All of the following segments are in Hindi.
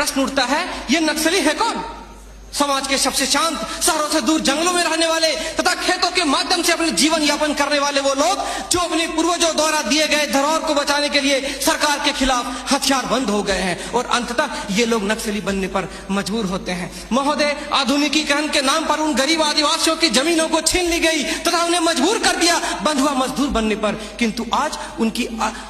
प्रश्न उठता है, ये नक्सली है कौन? समाज के सबसे शांत, शहरों से दूर जंगलों में रहने वाले तथा खेतों के माध्यम से अपने जीवन यापन करने वाले वो लोग जो अपने पूर्वजों द्वारा दिए गए धरोहर को बचाने के लिए सरकार के खिलाफ हथियार बंद हो गए हैं और अंततः ये लोग नक्सली बनने पर मजबूर होते हैं। महोदय, आधुनिकीकरण के नाम पर उन गरीब आदिवासियों की जमीनों को छीन ली गई तथा उन्हें मजबूर कर दिया बंधुआ मजदूर बनने पर, किंतु आज उनकी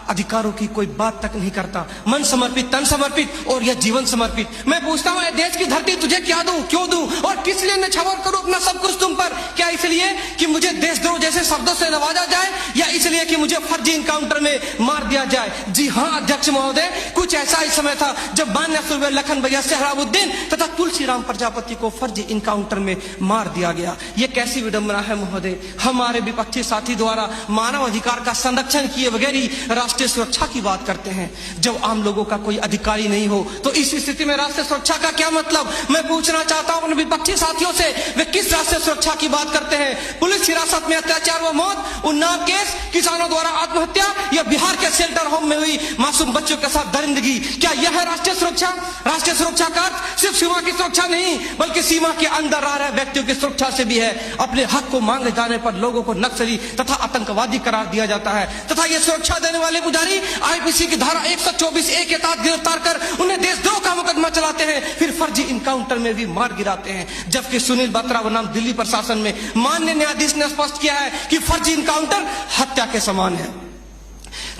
अधिकारों की कोई बात तक नहीं करता। मन समर्पित, तन समर्पित और यह जीवन समर्पित। मैं पूछता हूँ, देश की धरती तुझे क्या दूं, क्यों दूं और किस लिए नछावर करूं अपना सब कुछ तुम पर? क्या इसलिए कि मुझे देशद्रोह जैसे शब्दों से नवाजा जाए या इसलिए कि मुझे फर्जी इनकाउंटर में मार दिया जाए? जी हां अध्यक्ष महोदय, कुछ ऐसा ही समय था जब मान्य सूबे लखन भैया सेहराबुद्दीन तथा तुलसीराम प्रजापति को फर्जी इनकाउंटर में मार दिया गया। यह कैसी विडंबना है महोदय, हमारे विपक्षी साथी द्वारा मानव अधिकार का संरक्षण किए बगैर ही राष्ट्रीय सुरक्षा की बात करते हैं। जब आम लोगों का कोई अधिकारी नहीं हो तो इस स्थिति में राष्ट्रीय सुरक्षा का क्या मतलब? मैं पूछना चाहता हूं अपने विपक्षी साथियों से, वे किस राष्ट्रीय सुरक्षा की बात करते हैं? पुलिस हिरासत में अत्याचार व मौत, उन्नाव केस, किसानों द्वारा आत्महत्या या बिहार के शेल्टर होम में हुई मासूम बच्चों के साथ दरिंदगी, क्या यह है राष्ट्रीय सुरक्षा? राष्ट्रीय सुरक्षा का अर्थ सिर्फ सीमा की सुरक्षा नहीं बल्कि सीमा के अंदर रह रहे व्यक्तियों की सुरक्षा से भी है। अपने हक को मांगे जाने पर लोगों को नक्सली तथा आतंकवादी करार दिया जाता है तथा ये सुरक्षा देने वाले पुजारी आईपीसी की धारा 124A के तहत गिरफ्तार कर उन्हें देशद्रोह का मुकदमा चलाते हैं, फिर फर्जी इनकाउंटर में भी मार गिराते हैं। जबकि सुनील बत्रा बनाम दिल्ली प्रशासन में माननीय न्यायाधीश ने स्पष्ट किया है कि फर्जी इनकाउंटर हत्या के समान है।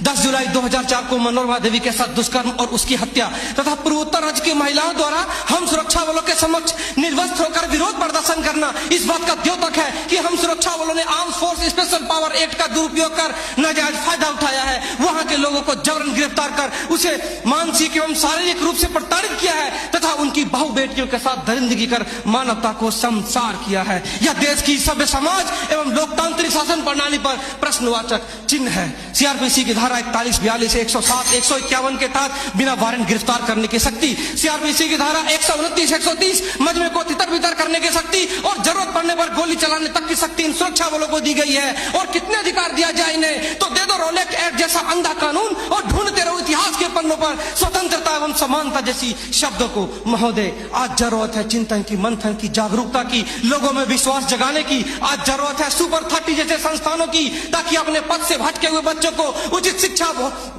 10 जुलाई 2004 को मनोरमा देवी के साथ दुष्कर्म और उसकी हत्या तथा पूर्वोत्तर राज्य की महिलाओं द्वारा हम सुरक्षा बलों के समक्ष निर्वस्त्र होकर विरोध प्रदर्शन करना इस बात का द्योतक है कि हम सुरक्षा बलों ने arms force special power act का दुरुपयोग कर नाजायज फायदा उठाया है। वहां के लोगों को जबरन गिरफ्तार कर उसे मानसिक एवं शारीरिक रूप से प्रताड़ित किया है तथा उनकी बहु बेटियों के साथ दरिंदगी कर मानवता को शर्मसार किया है। यह देश की सभ्य समाज एवं लोकतांत्रिक शासन प्रणाली पर प्रश्नवाचक चिन्ह है। सीआरपीसी की धारा 41, 42, 107, 151 के तहत बिना वारंट गिरफ्तार करने की शक्ति, सीआरपीसी की धारा 129, 130 मजमे को तितर बितर करने की शक्ति और जरूरत पड़ने पर गोली चलाने तक की शक्ति इन सुरक्षा बलों को दी गई है। और कितने अधिकार दिया जाए इन्हें? तो दे दो रोलेक्ट एक्ट जैसा अंधा कानून और ढूंढते रहो इतिहास के पन्नों पर स्वतंत्रता एवं समानता जैसी शब्दों को। महोदय, आज जरूरत है चिंतन की, मंथन की, जागरूकता की, लोगों में विश्वास जगाने की। आज जरूरत है सुपर 30 जैसे संस्थानों की ताकि अपने पद से भटके हुए बच्चों को उचित शिक्षा,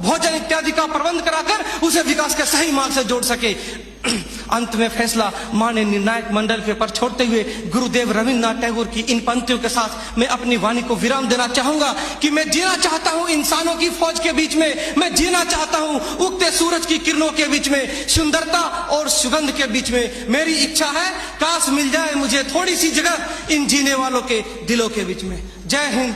भोजन इत्यादि का प्रबंध कराकर उसे विकास के सही मार्ग से जोड़ सके। अंत में फैसला माननीय निर्णायक मंडल के पर छोड़ते हुए गुरुदेव रविन्द्रनाथ टैगोर की इन पंक्तियों के साथ मैं अपनी वाणी को विराम देना चाहूंगा कि मैं जीना चाहता हूं इंसानों की फौज के बीच में, मैं जीना चाहता हूं उगते सूरज की किरणों के बीच में, सुंदरता और सुगंध के बीच में। मेरी इच्छा है काश मिल जाए मुझे थोड़ी सी जगह इन जीने वालों के दिलों के बीच में। जय हिंद,